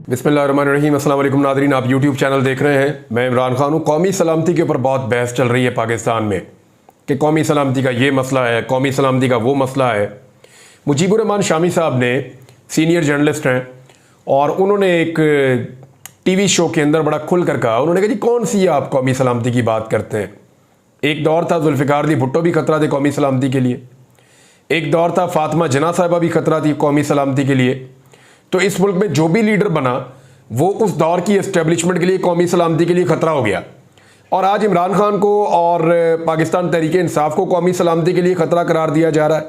बिस्मिल्लाहिर्रहमानिर्रहीम। अस्सलाम वालेकुम नाज़रीन, आप यूट्यूब चैनल देख रहे हैं। मैं इमरान खान हूँ। कौमी सलामती के ऊपर बहुत बहस चल रही है पाकिस्तान में कि कौमी सलामती का ये मसला है, कौमी सलामती का वो मसला है। मुजीबुर रहमान शामी साहब ने सीनियर जर्नलिस्ट हैं और उन्होंने एक टीवी शो के अंदर बड़ा खुल कर कहा, उन्होंने कहा जी कौन सी आप कौमी सलामती की बात करते हैं। एक दौर था जुल्फ़िकार अली भुट्टो भी खतरा थे कौमी सलामती के लिए, एक दौर था फातिमा जिन्ना साहिबा भी खतरा थी कौमी सलामती के लिए। तो इस मुल्क में जो भी लीडर बना वो उस दौर की एस्टेब्लिशमेंट के लिए कौमी सलामती के लिए खतरा हो गया। और आज इमरान खान को और पाकिस्तान तहरीक इंसाफ को कौमी सलामती के लिए खतरा करार दिया जा रहा है।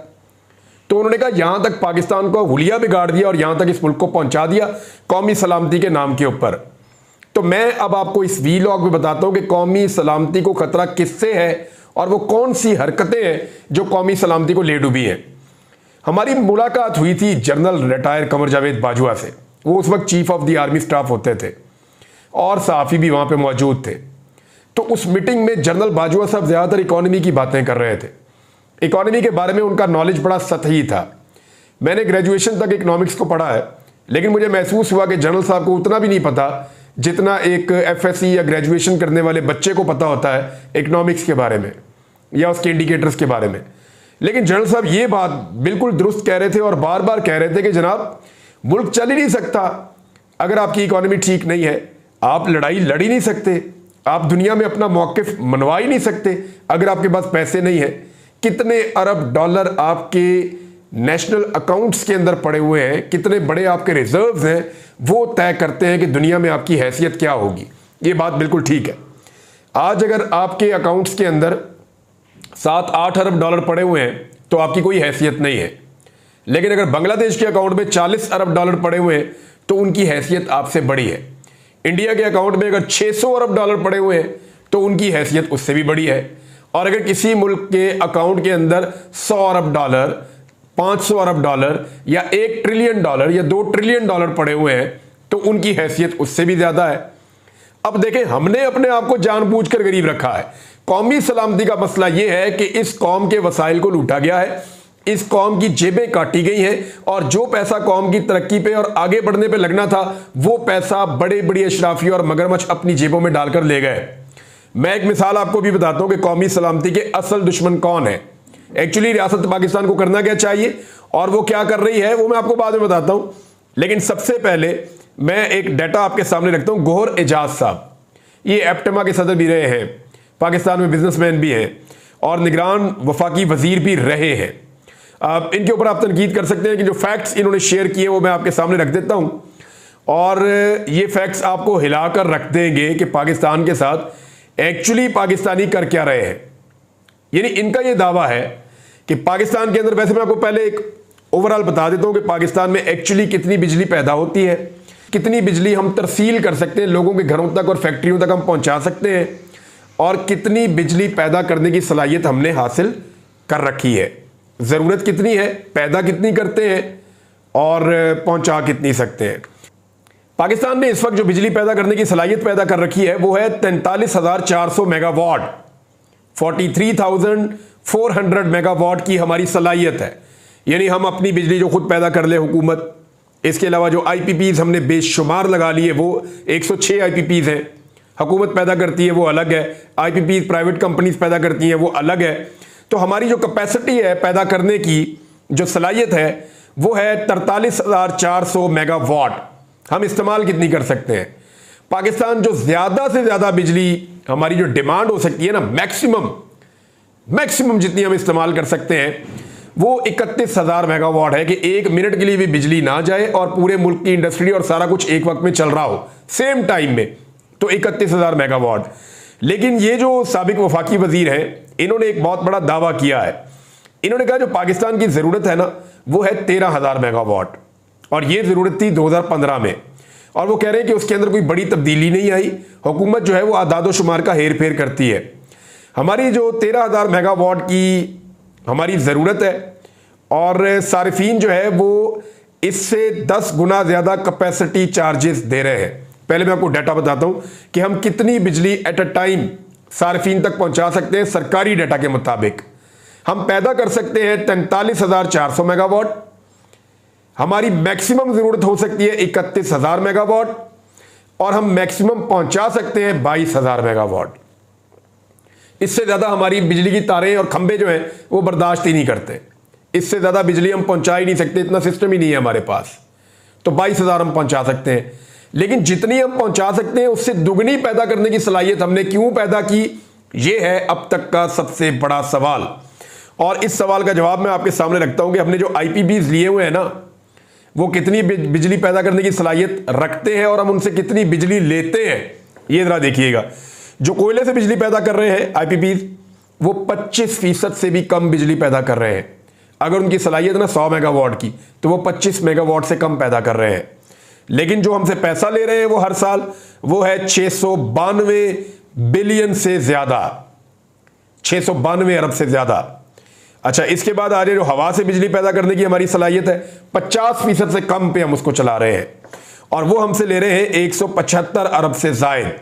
तो उन्होंने कहा यहाँ तक पाकिस्तान को हुलिया बिगाड़ दिया और यहाँ तक इस मुल्क को पहुँचा दिया कौमी सलामती के नाम के ऊपर। तो मैं अब आपको इस वीलॉग में बताता हूँ कि कौमी सलामती को खतरा किससे है और वो कौन सी हरकतें हैं जो कौमी सलामती को ले डूबी हैं। हमारी मुलाकात हुई थी जनरल रिटायर कमर जावेद बाजवा से। वो उस वक्त chief of the army staff होते थे और सहाफ़ी भी वहाँ पे मौजूद थे। तो उस मीटिंग में जनरल बाजवा साहब ज़्यादातर इकॉनमी की बातें कर रहे थे। इकॉनमी के बारे में उनका नॉलेज बड़ा सतही था। मैंने ग्रेजुएशन तक इकनॉमिक्स को पढ़ा है, लेकिन मुझे महसूस हुआ कि जनरल साहब को उतना भी नहीं पता जितना एक FSC या ग्रेजुएशन करने वाले बच्चे को पता होता है इकनॉमिक्स के बारे में या उसके इंडिकेटर्स के बारे में। लेकिन जनरल साहब ये बात बिल्कुल दुरुस्त कह रहे थे और बार बार कह रहे थे कि जनाब मुल्क चल ही नहीं सकता अगर आपकी इकॉनमी ठीक नहीं है। आप लड़ाई लड़ ही नहीं सकते, आप दुनिया में अपना मौक़िफ़ मनवा ही नहीं सकते अगर आपके पास पैसे नहीं है। कितने अरब डॉलर आपके नेशनल अकाउंट्स के अंदर पड़े हुए हैं, कितने बड़े आपके रिजर्व्स हैं, वो तय करते हैं कि दुनिया में आपकी हैसियत क्या होगी। ये बात बिल्कुल ठीक है। आज अगर आपके अकाउंट्स के अंदर 7-8 अरब डॉलर पड़े हुए हैं तो आपकी कोई हैसियत नहीं है। लेकिन अगर बांग्लादेश के अकाउंट में 40 अरब डॉलर पड़े हुए हैं तो उनकी हैसियत आपसे बड़ी है। इंडिया के अकाउंट में अगर 600 अरब डॉलर पड़े हुए हैं तो उनकी हैसियत उससे भी बड़ी है। और अगर किसी मुल्क के अकाउंट के अंदर 100 अरब डॉलर, 500 अरब डॉलर या 1 ट्रिलियन डॉलर या 2 ट्रिलियन डॉलर पड़े हुए हैं तो उनकी हैसियत उससे भी ज़्यादा है। अब देखें, हमने अपने आप को जानबूझकर गरीब रखा है। कौमी सलामती का मसला यह है कि इस कौम के वसाइल को लूटा गया है, इस कौम की जेबें काटी गई हैं और जो पैसा कौम की तरक्की पे और आगे बढ़ने पे लगना था वो पैसा बड़े बड़े अशराफी और मगरमच्छ अपनी जेबों में डालकर ले गए। मैं एक मिसाल आपको भी बताता हूं कि कौमी सलामती के असल दुश्मन कौन है। एक्चुअली रियासत पाकिस्तान को करना क्या चाहिए और वो क्या कर रही है वो मैं आपको बाद में बताता हूं। लेकिन सबसे पहले मैं एक डाटा आपके सामने रखता हूं। गौहर एजाज साहब, ये एप्टेमा के सदर भी रहे हैं, पाकिस्तान में बिजनेसमैन भी हैं और निगरान वफाकी वजीर भी रहे हैं। इनके ऊपर आप तनकीद कर सकते हैं कि जो फैक्ट्स इन्होंने शेयर किए वो मैं आपके सामने रख देता हूं और ये फैक्ट्स आपको हिलाकर रख देंगे कि पाकिस्तान के साथ एक्चुअली पाकिस्तानी कर क्या रहे हैं। यानी इनका ये दावा है कि पाकिस्तान के अंदर, वैसे मैं आपको पहले एक ओवरऑल बता देता हूं कि पाकिस्तान में एक्चुअली कितनी बिजली पैदा होती है, कितनी बिजली हम तरसील कर सकते हैं, लोगों के घरों तक और फैक्ट्रियों तक हम पहुंचा सकते हैं, और कितनी बिजली पैदा करने की सलाहियत हमने हासिल कर रखी है। ज़रूरत कितनी है, पैदा कितनी करते हैं और पहुंचा कितनी सकते हैं। पाकिस्तान ने इस वक्त जो बिजली पैदा करने की सलाहियत पैदा कर रखी है वो है 43,400 मेगावाट। 43,400 मेगावाट की हमारी सलाहियत है। यानी हम अपनी बिजली जो खुद पैदा कर ले हुकूमत, इसके अलावा जो IPPs हमने बेशुमार लगा लिए वो 106 IPPs हैं। हुकूमत पैदा करती है वो अलग है, IPPs प्राइवेट कंपनीज पैदा करती हैं वो अलग है। तो हमारी जो कैपेसिटी है पैदा करने की, जो सलाहियत है वो है 43,400 मेगावाट। हम इस्तेमाल कितनी कर सकते हैं? पाकिस्तान जो ज़्यादा से ज़्यादा बिजली हमारी जो डिमांड हो सकती है ना, मैक्सिमम जितनी हम इस्तेमाल कर सकते हैं वो 31,000 मेगावाट है कि 1 मिनट के लिए भी बिजली ना जाए और पूरे मुल्क की इंडस्ट्री और सारा कुछ एक वक्त में चल रहा हो सेम टाइम में, तो 31,000 मेगावाट। लेकिन ये जो साबिक वफाकी वजीर हैं इन्होंने एक बहुत बड़ा दावा किया है। इन्होंने कहा जो पाकिस्तान की ज़रूरत है ना वो है 13,000 मेगावाट और ये ज़रूरत थी 2015 में, और वो कह रहे हैं कि उसके अंदर कोई बड़ी तब्दीली नहीं आई। हुकूमत जो है वो आदाद शुमार का हेर फेर करती है। हमारी जो 13,000 मेगावाट की हमारी ज़रूरत है और सारिफीन जो है वो इससे 10 गुना ज़्यादा कैपेसिटी चार्जेस दे रहे हैं। पहले मैं आपको डाटा बताता हूं कि हम कितनी बिजली एट अ टाइम सार्फिन तक पहुंचा सकते हैं। सरकारी डाटा के मुताबिक हम पैदा कर सकते हैं 43,400 मेगावाट, हमारी मैक्सिमम जरूरत हो सकती है 31,000 मेगावाट और हम मैक्सिमम पहुंचा सकते हैं 22,000 मेगावाट। इससे ज्यादा हमारी बिजली की तारें और खंभे जो हैं वो बर्दाश्त ही नहीं करते। इससे ज्यादा बिजली हम पहुंचा ही नहीं सकते, इतना सिस्टम ही नहीं है हमारे पास। तो 22,000 हम पहुंचा सकते हैं, लेकिन जितनी हम पहुंचा सकते हैं उससे दुगनी पैदा करने की सलाहियत हमने क्यों पैदा की, यह है अब तक का सबसे बड़ा सवाल। और इस सवाल का जवाब मैं आपके सामने रखता हूं कि हमने जो आईपीपीज लिए हुए हैं ना, वो कितनी बिजली पैदा करने की सलाहियत रखते हैं और हम उनसे कितनी बिजली लेते हैं, ये जरा देखिएगा। जो कोयले से बिजली पैदा कर रहे हैं आईपीपीज, वो 25% से भी कम बिजली पैदा कर रहे हैं। अगर उनकी सलाहियत ना 100 मेगावाट की, तो वो 25 मेगावाट से कम पैदा कर रहे हैं। लेकिन जो हमसे पैसा ले रहे हैं वो हर साल वो है 692 बिलियन से ज्यादा, 692 अरब से ज्यादा। अच्छा, इसके बाद आ रही जो हवा से बिजली पैदा करने की हमारी सलाहियत है, 50% से कम पे हम उसको चला रहे हैं, और वो हमसे ले रहे हैं 175 अरब से जायद।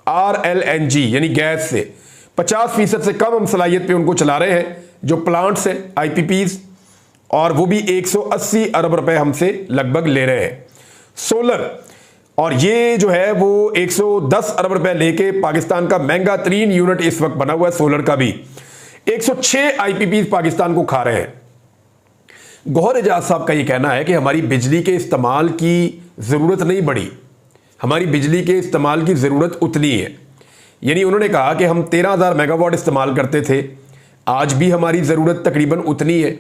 RLNG यानी गैस से 50% से कम हम सलाहियत पे उनको चला रहे हैं, जो प्लांट्स है आईपीपीज, और वो भी 180 अरब रुपए हमसे लगभग ले रहे हैं। सोलर, और ये जो है वो 110 अरब रुपए लेके पाकिस्तान का महंगा तरीन यूनिट इस वक्त बना हुआ है सोलर का भी। 106 आईपीपीज पाकिस्तान को खा रहे हैं। गौहर एजाज साहब का ये कहना है कि हमारी बिजली के इस्तेमाल की जरूरत नहीं बढ़ी, हमारी बिजली के इस्तेमाल की जरूरत उतनी है। यानी उन्होंने कहा कि हम 13,000 मेगावाट इस्तेमाल करते थे, आज भी हमारी जरूरत तकरीबन उतनी है,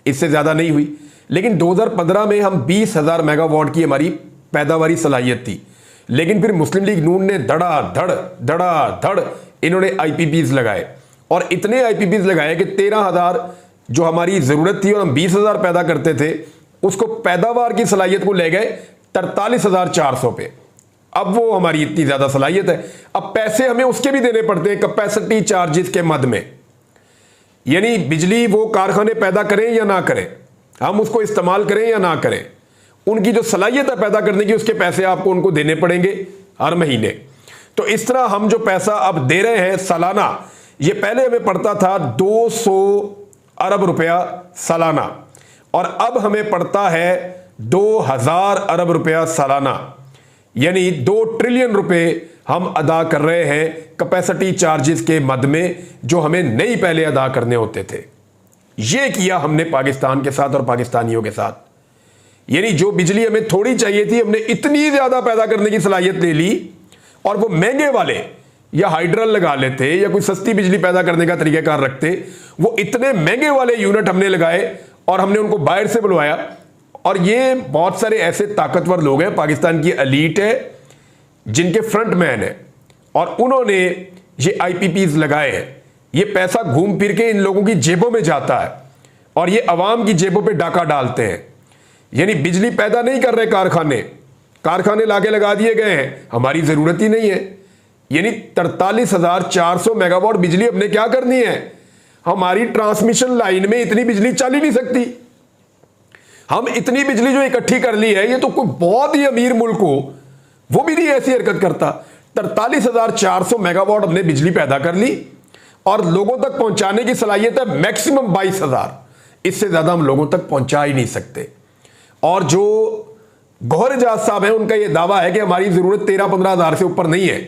इससे ज्यादा नहीं हुई। लेकिन 2015 में हम 20,000 मेगावाट की हमारी पैदावारी सलाहियत थी, लेकिन फिर मुस्लिम लीग नून ने धड़ इन्होंने आईपीपीज लगाए, और इतने आईपीपीज लगाए कि 13,000 जो हमारी जरूरत थी और हम 20,000 पैदा करते थे, उसको पैदावार की सलाहियत को ले गए 43,400 पे। अब वो हमारी इतनी ज्यादा सलाहियत है, अब पैसे हमें उसके भी देने पड़ते हैं कैपेसिटी चार्जेस के मद में। यानी बिजली वो कारखाने पैदा करें या ना करें, हम उसको इस्तेमाल करें या ना करें, उनकी जो सलाहियत है पैदा करने की, उसके पैसे आपको उनको देने पड़ेंगे हर महीने। तो इस तरह हम जो पैसा अब दे रहे हैं सालाना, ये पहले हमें पड़ता था 200 अरब रुपया सालाना, और अब हमें पड़ता है 2,000 अरब रुपया सालाना। यानी 2 ट्रिलियन रुपए हम अदा कर रहे हैं कैपेसिटी चार्जेस के मद में, जो हमें नहीं पहले अदा करने होते थे। यह किया हमने पाकिस्तान के साथ और पाकिस्तानियों के साथ। यानी जो बिजली हमें थोड़ी चाहिए थी, हमने इतनी ज्यादा पैदा करने की सलाहियत ले ली, और वो महंगे वाले या हाइड्रल लगा लेते या कोई सस्ती बिजली पैदा करने का तरीकाकार रखते, वो इतने महंगे वाले यूनिट हमने लगाए और हमने उनको बाहर से बुलवाया। और ये बहुत सारे ऐसे ताकतवर लोग हैं, पाकिस्तान की एलीट है जिनके फ्रंट मैन है, और उन्होंने ये आईपीपीज लगाए हैं। ये पैसा घूम फिर के इन लोगों की जेबों में जाता है और ये अवाम की जेबों पे डाका डालते हैं। यानी बिजली पैदा नहीं कर रहे कारखाने लाके लगा दिए गए हैं, हमारी जरूरत ही नहीं है। यानी 43,400 मेगावाट बिजली हमने क्या करनी है, हमारी ट्रांसमिशन लाइन में इतनी बिजली चल ही नहीं सकती। हम इतनी बिजली जो इकट्ठी कर ली है, ये तो कोई बहुत ही अमीर मुल्क हो वो भी नहीं ऐसी हरकत करता। 43,400 मेगावाट हमने बिजली पैदा कर ली और लोगों तक पहुंचाने की सलाहियत है मैक्सिमम 22,000, इससे ज्यादा हम लोगों तक पहुंचा ही नहीं सकते। और जो गौहर एजाज साहब हैं, उनका यह दावा है कि हमारी जरूरत 13-15 हजार से ऊपर नहीं है,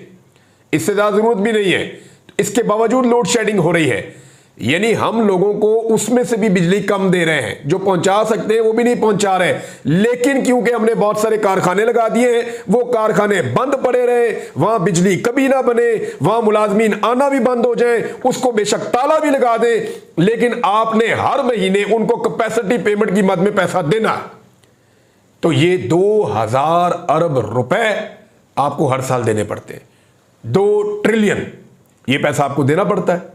इससे ज्यादा जरूरत भी नहीं है। इसके बावजूद लोड शेडिंग हो रही है, यानी हम लोगों को उसमें से भी बिजली कम दे रहे हैं, जो पहुंचा सकते हैं वो भी नहीं पहुंचा रहे। लेकिन क्योंकि हमने बहुत सारे कारखाने लगा दिए हैं, वो कारखाने बंद पड़े रहे, वहां बिजली कभी ना बने, वहां मुलाजमीन आना भी बंद हो जाए, उसको बेशक ताला भी लगा दें, लेकिन आपने हर महीने उनको कैपेसिटी पेमेंट की मद में पैसा देना। तो ये 2,000 अरब रुपए आपको हर साल देने पड़ते हैं, 2 ट्रिलियन ये पैसा आपको देना पड़ता है।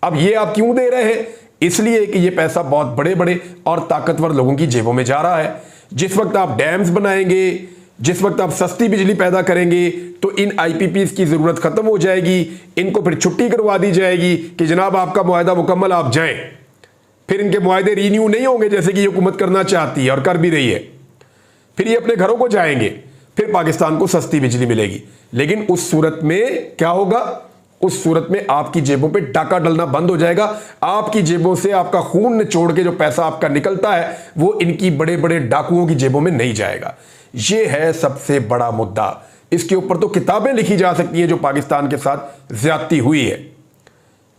अब ये आप क्यों दे रहे हैं? इसलिए कि ये पैसा बहुत बड़े बड़े और ताकतवर लोगों की जेबों में जा रहा है। जिस वक्त आप डैम्स बनाएंगे, जिस वक्त आप सस्ती बिजली पैदा करेंगे, तो इन आईपीपीज की जरूरत खत्म हो जाएगी, इनको फिर छुट्टी करवा दी जाएगी कि जनाब आपका मुआहदा मुकम्मल, आप जाएं। फिर इनके मुआहदे रीन्यू नहीं होंगे जैसे कि हुकूमत करना चाहती है और कर भी रही है। फिर ये अपने घरों को जाएंगे, फिर पाकिस्तान को सस्ती बिजली मिलेगी। लेकिन उस सूरत में क्या होगा, उस सूरत में आपकी जेबों पे डाका डलना बंद हो जाएगा। आपकी जेबों से आपका खून निचोड़ के जो पैसा आपका निकलता है वो इनकी बड़े बड़े डाकुओं की जेबों में नहीं जाएगा। ये है सबसे बड़ा मुद्दा। इसके ऊपर तो किताबें लिखी जा सकती हैं जो पाकिस्तान के साथ ज्यादती हुई है,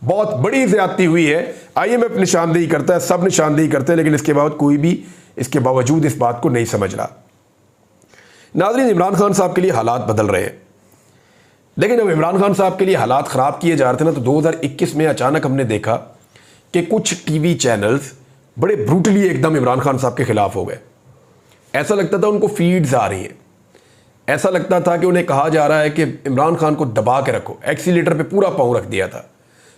बहुत बड़ी ज्यादती हुई है। IMF निशानदेही करता है, सब निशानदेही करते हैं, लेकिन इसके बावजूद इस बात को नहीं समझ रहा। नाज़रीन, इमरान खान साहब के लिए हालात बदल रहे हैं। लेकिन जब इमरान खान साहब के लिए हालात ख़राब किए जा रहे थे ना, तो 2021 में अचानक हमने देखा कि कुछ टीवी चैनल्स बड़े ब्रूटली एकदम इमरान खान साहब के खिलाफ हो गए। ऐसा लगता था उनको फीड्स आ रही हैं, ऐसा लगता था कि उन्हें कहा जा रहा है कि इमरान खान को दबा के रखो। एक्सीलेटर पे पूरा पाँव रख दिया था।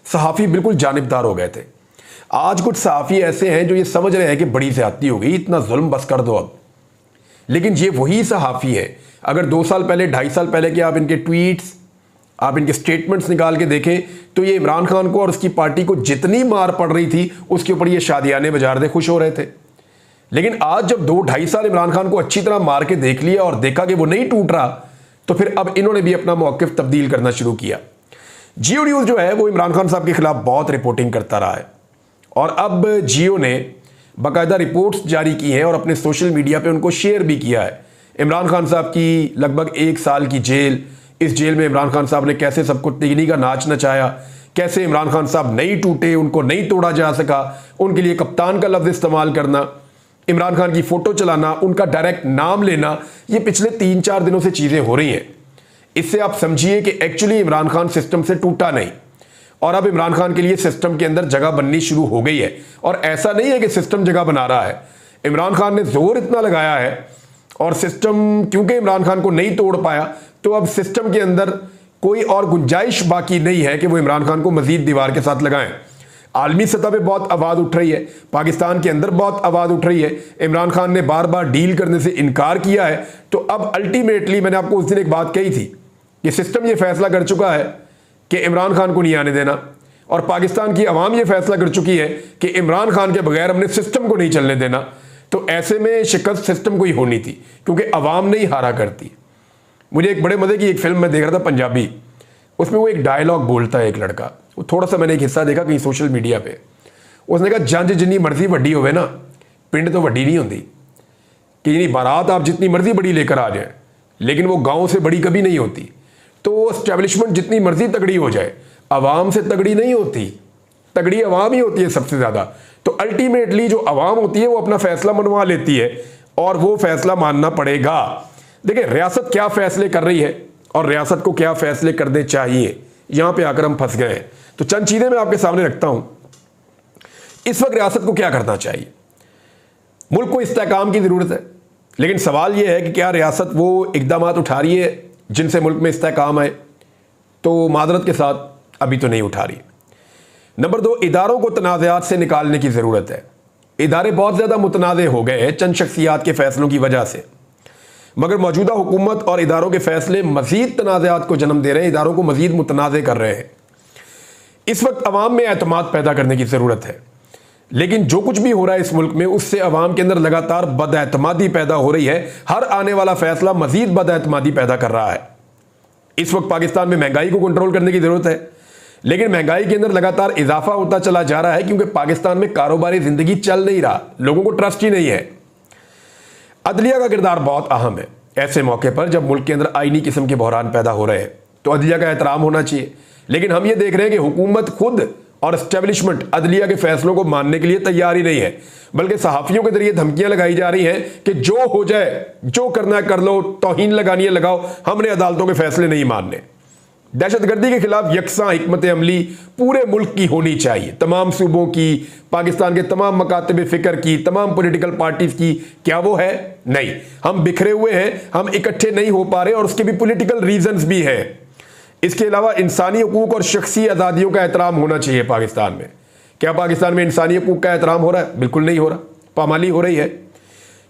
सहाफ़ी बिल्कुल जानिबदार हो गए थे। आज कुछ सहाफ़ी ऐसे हैं जो ये समझ रहे हैं कि बड़ी ज़्यादती हो गई, इतना जुल्म बस कर दो अब। लेकिन ये वही सहाफ़ी है, अगर 2 साल पहले 2.5 साल पहले के आप इनके ट्वीट्स, आप इनके स्टेटमेंट्स निकाल के देखें तो ये इमरान खान को और उसकी पार्टी को जितनी मार पड़ रही थी उसके ऊपर ये शादियाने बजा रहे थे, खुश हो रहे थे। लेकिन आज जब 2-2.5 साल इमरान खान को अच्छी तरह मार के देख लिया और देखा कि वो नहीं टूट रहा, तो फिर अब इन्होंने भी अपना मौक़िफ़ तब्दील करना शुरू किया। जियो न्यूज़ जो है वो इमरान खान साहब के खिलाफ बहुत रिपोर्टिंग करता रहा है और अब जियो ने बाकायदा रिपोर्ट्स जारी की हैं और अपने सोशल मीडिया पे उनको शेयर भी किया है। इमरान खान साहब की लगभग 1 साल की जेल, इस जेल में इमरान खान साहब ने कैसे सबको तिगनी का नाच नचाया, कैसे इमरान खान साहब नहीं टूटे, उनको नहीं तोड़ा जा सका, उनके लिए कप्तान का लफ्ज़ इस्तेमाल करना, इमरान खान की फ़ोटो चलाना, उनका डायरेक्ट नाम लेना, ये पिछले 3-4 दिनों से चीज़ें हो रही हैं। इससे आप समझिए कि एक्चुअली इमरान खान सिस्टम से टूटा नहीं और अब इमरान खान के लिए सिस्टम के अंदर जगह बननी शुरू हो गई है। और ऐसा नहीं है कि सिस्टम जगह बना रहा है, इमरान खान ने जोर इतना लगाया है और सिस्टम क्योंकि इमरान खान को नहीं तोड़ पाया, तो अब सिस्टम के अंदर कोई और गुंजाइश बाकी नहीं है कि वो इमरान खान को मजीद दीवार के साथ लगाएं। आलमी सतह पे बहुत आवाज़ उठ रही है, पाकिस्तान के अंदर बहुत आवाज़ उठ रही है। इमरान खान ने बार बार डील करने से इनकार किया है, तो अब अल्टीमेटली मैंने आपको उस दिन एक बात कही थी कि सिस्टम ये फैसला कर चुका है कि इमरान खान को नहीं आने देना और पाकिस्तान की अवाम ये फैसला कर चुकी है कि इमरान खान के बगैर हमने सिस्टम को नहीं चलने देना। तो ऐसे में शिकस्त सिस्टम को ही होनी थी क्योंकि अवाम नहीं हारा करती। मुझे एक बड़े मज़े की एक फिल्म में देख रहा था पंजाबी, उसमें वो एक डायलॉग बोलता है एक लड़का, वो थोड़ा सा मैंने एक हिस्सा देखा कहीं सोशल मीडिया पे। उसने कहा जंज जितनी मर्जी वड्डी होवे ना, पिंड तो वड्डी नहीं होती। कि यानी बारात आप जितनी मर्जी बड़ी लेकर आ जाए लेकिन वो गाँव से बड़ी कभी नहीं होती। तो एस्टेब्लिशमेंट जितनी मर्जी तगड़ी हो जाए, अवाम से तगड़ी नहीं होती, तगड़ी अवाम ही होती है सबसे ज़्यादा। तो अल्टीमेटली जो अवाम होती है वो अपना फैसला मनवा लेती है और वो फैसला मानना पड़ेगा। देखिए रियासत क्या फैसले कर रही है और रियासत को क्या फैसले करने चाहिए, यहाँ पे आकर हम फंस गए हैं। तो चंद चीज़ें मैं आपके सामने रखता हूँ। इस वक्त रियासत को क्या करना चाहिए? मुल्क को इस्तेहकाम की ज़रूरत है, लेकिन सवाल यह है कि क्या रियासत वो इक़दाम उठा रही है जिनसे मुल्क में इस्तेहकाम आए? तो मादरत के साथ अभी तो नहीं उठा रही। नंबर 2, इदारों को तनाज़ात से निकालने की ज़रूरत है। इदारे बहुत ज़्यादा मुतनाज़े हो गए हैं चंद शख्सियात के फ़ैसलों की वजह से, मगर मौजूदा हुकूमत और इदारों के फ़ैसले मज़ीद तनाज़ात को जन्म दे रहे हैं, इदारों को मज़ीद मुतनाज़े कर रहे हैं। इस वक्त अवाम में एतमाद पैदा करने की ज़रूरत है, लेकिन जो कुछ भी हो रहा है इस मुल्क में उससे अवाम के अंदर लगातार बदएतमादी पैदा हो रही है। हर आने वाला फ़ैसला मज़ीद बदएतमादी पैदा कर रहा है। इस वक्त पाकिस्तान में महंगाई को कंट्रोल करने की ज़रूरत है, लेकिन महंगाई के अंदर लगातार इजाफा होता चला जा रहा है क्योंकि पाकिस्तान में कारोबारी ज़िंदगी चल नहीं रहा, लोगों को ट्रस्ट ही नहीं है। अदलिया का किरदार बहुत अहम है। ऐसे मौके पर जब मुल्क के अंदर आईनी किस्म के बहरान पैदा हो रहे हैं तो अदलिया का एहतराम होना चाहिए, लेकिन हम ये देख रहे हैं कि हुकूमत खुद और एस्टेब्लिशमेंट अदलिया के फैसलों को मानने के लिए तैयार ही नहीं है, बल्कि सहाफ़ियों के जरिए धमकियां लगाई जा रही हैं कि जो हो जाए, जो करना है कर लो, तौहीन लगानी है लगाओ, हमने अदालतों के फैसले नहीं मानने। दहशतगर्दी के खिलाफ यकसा हिकमत अमली पूरे मुल्क की होनी चाहिए, तमाम सूबों की, पाकिस्तान के तमाम मकातब फ़िक्र की, तमाम पॉलिटिकल पार्टीज़ की। क्या वो है? नहीं। हम बिखरे हुए हैं, हम इकट्ठे नहीं हो पा रहे और उसके भी पॉलिटिकल रीजंस भी हैं। इसके अलावा इंसानी हकूक़ और शख्सी आज़ादियों का एहतराम होना चाहिए पाकिस्तान में। क्या पाकिस्तान में इंसानी हकूक़ का एहतराम हो रहा है? बिल्कुल नहीं हो रहा, पामाली हो रही है।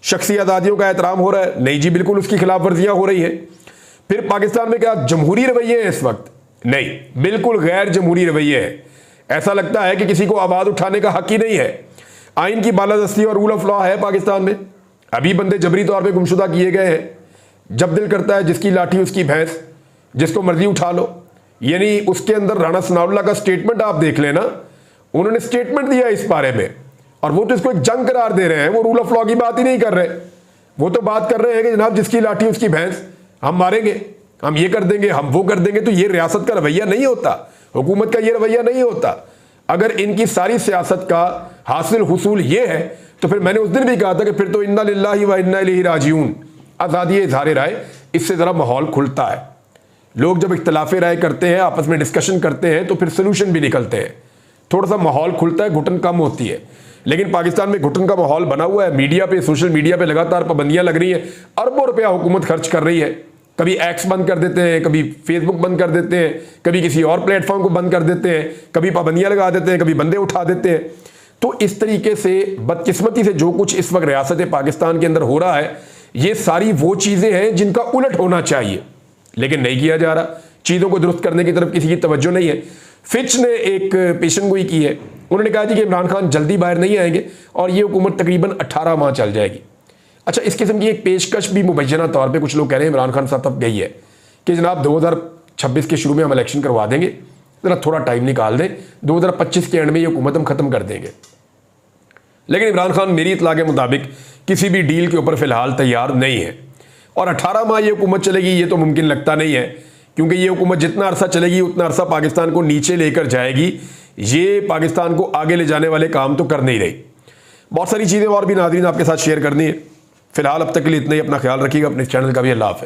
शख्सी आज़ादियों का एहतराम हो रहा है? नहीं जी, बिल्कुल उसकी खिलाफ वर्जियाँ हो रही है। फिर पाकिस्तान में क्या जमहूरी रवैये हैं इस वक्त? नहीं, बिल्कुल गैर जमहूरी रवैये हैं। ऐसा लगता है कि किसी को आवाज़ उठाने का हक ही नहीं है। आइन की बालादस्ती और रूल ऑफ लॉ है पाकिस्तान में, अभी बंदे जबरी तौर पर गुमशुदा किए गए हैं। जब दिल करता है जिसकी लाठी उसकी भैंस, जिसको मर्जी उठा लो। यानी उसके अंदर राणा सनाउल्लाह का स्टेटमेंट आप देख लेना, उन्होंने स्टेटमेंट दिया इस बारे में, और वो तो इसको एक जंग करार दे रहे हैं, वो रूल ऑफ लॉ की बात ही नहीं कर रहे। वो तो बात कर रहे हैं कि जनाब जिसकी लाठी उसकी भैंस, हम मारेंगे, हम ये कर देंगे, हम वो कर देंगे। तो ये रियासत का रवैया नहीं होता, हुकूमत का ये रवैया नहीं होता। अगर इनकी सारी सियासत का हासिल हुसूल ये है तो फिर मैंने उस दिन भी कहा था कि फिर तो इन्ना लिल्लाहि व इन्ना इलैहि राजिऊन, आज़ादी इज़हार राय, इससे ज़रा माहौल खुलता है। लोग जब इख्तलाफ राय करते हैं, आपस में डिस्कशन करते हैं, तो फिर सोल्यूशन भी निकलते हैं, थोड़ा सा माहौल खुलता है, घुटन कम होती है। लेकिन पाकिस्तान में घुटन का माहौल बना हुआ है। मीडिया पे, सोशल मीडिया पे लगातार पाबंदियां लग रही हैं, अरबों रुपया हुकूमत खर्च कर रही है। कभी एक्स बंद कर देते हैं, कभी फेसबुक बंद कर देते हैं, कभी किसी और प्लेटफॉर्म को बंद कर देते हैं, कभी पाबंदियां लगा देते हैं, कभी बंदे उठा देते हैं। तो इस तरीके से बदकिस्मती से जो कुछ इस वक्त रियासत पाकिस्तान के अंदर हो रहा है, ये सारी वो चीज़ें हैं जिनका उलट होना चाहिए, लेकिन नहीं किया जा रहा। चीज़ों को दुरुस्त करने की तरफ किसी की तवज्जो नहीं है। फिच ने एक पेशनगोई की है, उन्होंने कहा कि इमरान खान जल्दी बाहर नहीं आएंगे और ये हुकूमत तकरीबन 18 माह चल जाएगी। अच्छा, इस किस्म की एक पेशकश भी मुबैना तौर पे कुछ लोग कह रहे हैं इमरान खान साहब तब गई है कि जनाब 2026 के शुरू में हम इलेक्शन करवा देंगे, ज़रा थोड़ा टाइम निकाल दें, 2025 के एंड में ये हुकूमत हम ख़त्म कर देंगे। लेकिन इमरान खान मेरी इतला के मुताबिक किसी भी डील के ऊपर फ़िलहाल तैयार नहीं है, और 18 माह ये हुकूमत चलेगी ये तो मुमकिन लगता नहीं है, क्योंकि ये हुकूमत जितना अरसा चलेगी उतना अरसा पाकिस्तान को नीचे लेकर जाएगी। ये पाकिस्तान को आगे ले जाने वाले काम तो कर नहीं रही। बहुत सारी चीज़ें और भी नाज़रीन आपके साथ शेयर करनी है। फिलहाल अब तक के लिए इतना ही। अपना ख्याल रखिएगा, अपने चैनल का भी। अल्लाह हाफ़िज़।